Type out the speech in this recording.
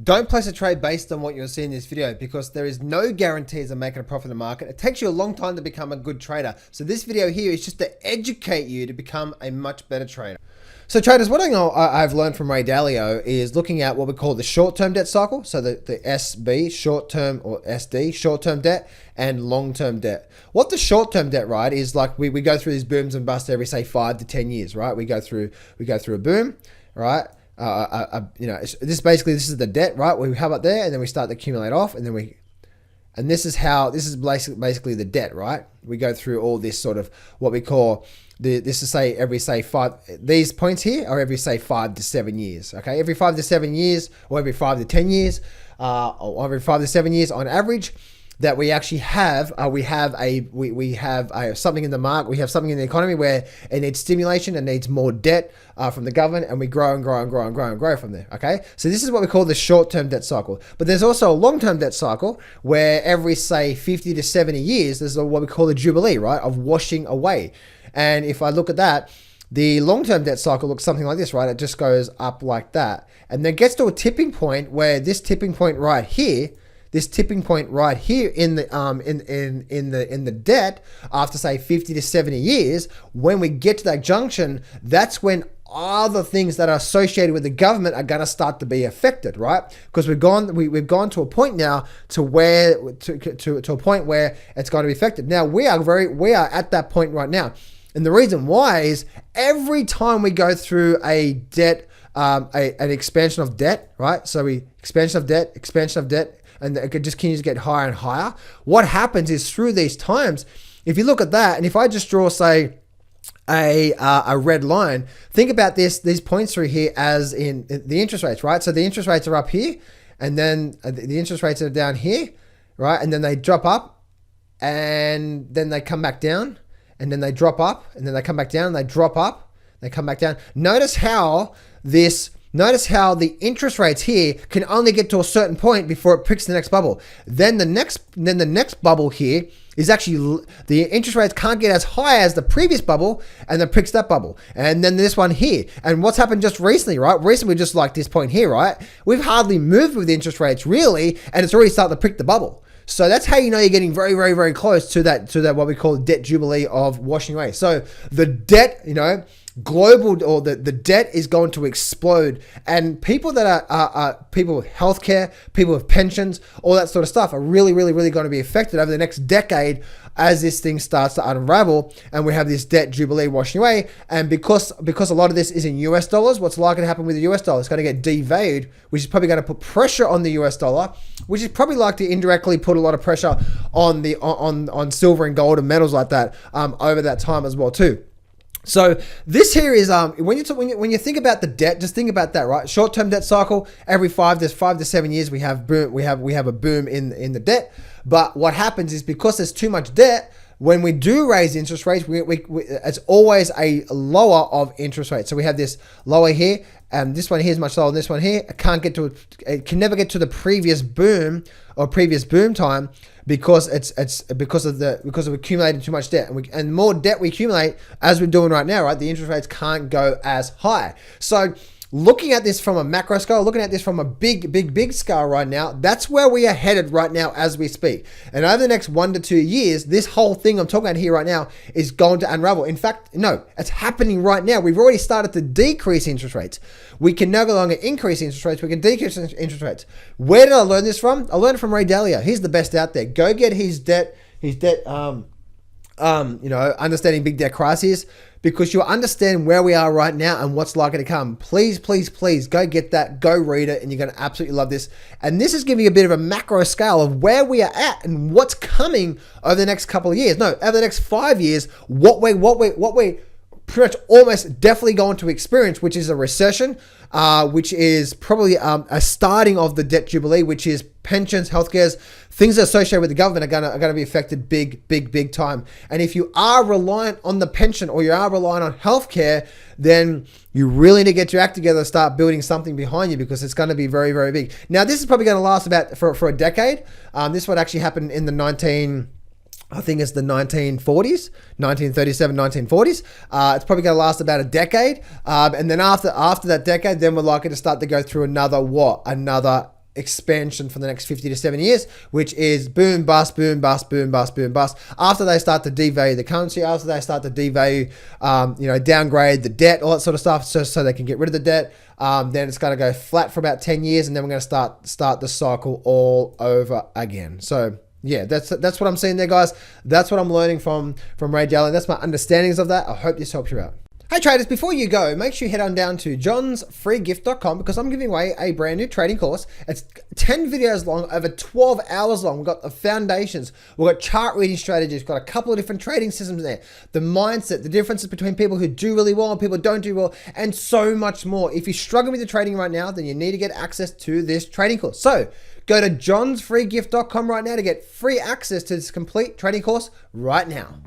Don't place a trade based on what you're seeing in this video because there is no guarantees of making a profit in the market. It takes you a long time to become a good trader. So this video here is just to educate you to become a much better trader. So traders, what I've learned from Ray Dalio is looking at what we call the short-term debt cycle. So the SB, short-term, or SD, short-term debt, and long-term debt. What the short-term debt, right, is like we go through these booms and busts every, say, 5 to 10 years, right? We go through a boom, right? This is the debt, right? We have it there, and then we start to accumulate off, and this is basically the debt, right? We go through all this sort of what we call these points here are every 5 to 7 years. Okay, every 5 to 7 years, or every 5 to 10 years, or every 5 to 7 years on average, that we actually have we have something in the market, we have something in the economy where it needs stimulation and needs more debt from the government, and we grow and grow and grow and grow and grow from there. Okay, so this is what we call the short-term debt cycle. But there's also a long-term debt cycle where every, say, 50 to 70 years, there's what we call the jubilee, right, of washing away. And if I look at that, the long-term debt cycle looks something like this, right? It just goes up like that, and then gets to a tipping point where this tipping point right here in the debt, after say 50 to 70 years, when we get to that junction, that's when other things that are associated with the government are going to start to be affected, right? Because we've gone to a point now to a point where it's going to be affected. Now we are at that point right now, and the reason why is every time we go through a debt, an expansion of debt, right? So expansion of debt. And it just continues to get higher and higher. What happens is through these times, if you look at that, and if I just draw, say, a red line, think about these points through here as in the interest rates, right? So the interest rates are up here, and then the interest rates are down here, right? And then they drop up, and then they come back down, and then they drop up, and then they come back down, and they drop up, they come back down. Notice how the interest rates here can only get to a certain point before it pricks the next bubble. Then the next bubble here is actually, the interest rates can't get as high as the previous bubble, and then pricks that bubble. And then this one here. And what's happened just recently, right? Recently, just like this point here, right? We've hardly moved with interest rates really, and it's already starting to prick the bubble. So that's how you know you're getting very, very, very close to that what we call debt jubilee of washing away. So the debt, global, or the debt is going to explode, and people that are people with healthcare, people with pensions, all that sort of stuff are really, really, really going to be affected over the next decade as this thing starts to unravel, and we have this debt jubilee washing away. And because a lot of this is in US dollars, what's likely to happen with the US dollar? It's going to get devalued, which is probably going to put pressure on the US dollar, which is probably likely to indirectly put a lot of pressure on silver and gold and metals like that over that time as well too. So this here is when you think about the debt, just think about that, right? Short-term debt cycle, every 5 to 7 years we have a boom in the debt. But what happens is, because there's too much debt, when we do raise interest rates, it's always a lower of interest rates. So we have this lower here, and this one here is much lower than this one here. It can never get to the previous boom or previous boom time, because because of accumulating too much debt, and more debt we accumulate, as we're doing right now, right? The interest rates can't go as high. So looking at this from a macro scale, looking at this from a big scale right now, that's where we are headed right now as we speak. And over the next 1 to 2 years, this whole thing I'm talking about here right now is going to unravel. In fact, no, it's happening right now. We've already started to decrease interest rates. We can no longer increase interest rates. We can decrease interest rates. Where did I learn this from? I learned it from Ray Dalio. He's the best out there. Go get his debt, understanding big debt crises, because you'll understand where we are right now and what's likely to come. Please, please, please go get that, go read it, and you're going to absolutely love this. And this is giving you a bit of a macro scale of where we are at and what's coming over the next couple of years. No, over the next 5 years, what we pretty much almost definitely going to experience, which is a recession, which is probably a starting of the debt jubilee, which is pensions, healthcare, things associated with the government are gonna be affected big time. And if you are reliant on the pension, or you are reliant on healthcare, then you really need to get your act together and start building something behind you, because it's going to be very, very big. Now, this is probably going to last about for a decade. This would actually happen in the 1940s, 1937, 1940s. It's probably going to last about a decade. And then after that decade, then we're likely to start to go through another expansion for the next 50 to 70 years, which is boom, bust, boom, bust, boom, bust, boom, bust. After they start to devalue the currency, after they start to devalue, downgrade the debt, all that sort of stuff, so they can get rid of the debt, then it's going to go flat for about 10 years, and then we're going to start the cycle all over again. So yeah, that's what I'm seeing there, guys. That's what I'm learning from Ray Dalio. That's my understandings of that. I hope this helps you out. Hey traders, before you go, make sure you head on down to johnsfreegift.com because I'm giving away a brand new trading course. It's 10 videos long, over 12 hours long. We've got the foundations, we've got chart reading strategies, we've got a couple of different trading systems there, the mindset, the differences between people who do really well and people who don't do well, and so much more. If you're struggling with your trading right now, then you need to get access to this trading course. So go to johnsfreegift.com right now to get free access to this complete trading course right now.